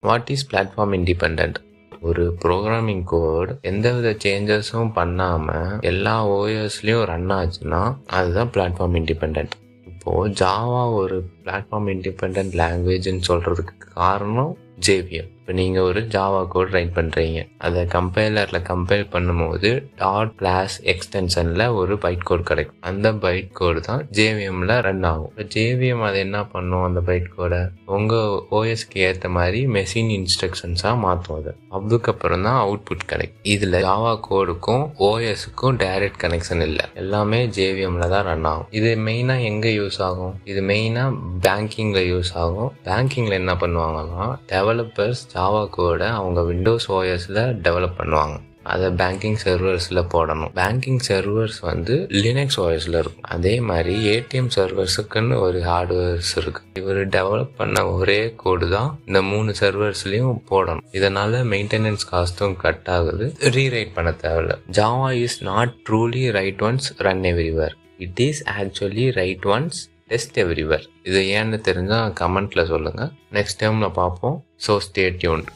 What is platform independent? ஒரு programming code எந்தவித சேஞ்சஸும் பண்ணாமல் எல்லா ஓஎஸ்லேயும் ரன் ஆச்சுன்னா அதுதான் பிளாட்ஃபார்ம் இண்டிபெண்டன்ட். இப்போது ஜாவா ஒரு பிளாட்ஃபார்ம் இண்டிபெண்டன்ட் லாங்குவேஜ்னு சொல்கிறதுக்கு காரணம் ஜேவிஎம். இப்போ நீங்கள் ஒரு ஜாவா கோட் ரைட் பண்ணுறீங்க, அதை கம்பைலரில் கம்பைல் பண்ணும்போது .class எக்ஸ்டென்ஷனில் ஒரு பைட் கோட் கிடைக்கும். அந்த பைட் கோடு தான் ஜேவிஎம்மில் ரன் ஆகும். இப்போ ஜேவிஎம் அதை என்ன பண்ணும்? அந்த பைட் கோடை உங்கள் ஓஎஸ்க்கு ஏற்ற மாதிரி மெஷின் இன்ஸ்ட்ரக்ஷன்ஸாக மாற்றும். அது அதுக்கப்புறம் தான் அவுட்புட் கிடைக்கும். இதில் ஜாவா கோடுக்கும் ஓஎஸ்க்கும் டைரக்ட் கனெக்ஷன் இல்லை, எல்லாமே ஜேவிஎம்மில் தான் ரன் ஆகும். இது மெயினாக எங்கே யூஸ் ஆகும்? இது மெயினாக பேங்கிங்கில் யூஸ் ஆகும். பேங்கிங்கில் என்ன பண்ணுவாங்கன்னா, டெவலப்பர்ஸ் ஜாவா கோடை அவங்க விண்டோஸ் ஓஎஸில் டெவலப் பண்ணுவாங்க, அதை பேங்கிங் சர்வர்ஸில் போடணும். பேங்கிங் சர்வர்ஸ் வந்து லினக்ஸ் ஓஎஸில் இருக்கும். அதே மாதிரி ஏடிஎம் சர்வர்ஸுக்குன்னு ஒரு ஹார்ட்வேர்ஸ் இருக்குது. இவர் டெவலப் பண்ண ஒரே கோடு தான் இந்த 3 சர்வர்ஸ்லையும் போடணும். இதனால் மெயின்டெனன்ஸ் காஸ்ட்டும் கட் ஆகுது, ரீரைட் பண்ண தேவையில்ல. Java is not truly right once run everywhere. It is actually right once test everywhere. இது ஏன்னு தெரிஞ்சால் கமெண்ட்டில் சொல்லுங்கள். நெக்ஸ்ட் டைமில் பார்ப்போம். So stay tuned.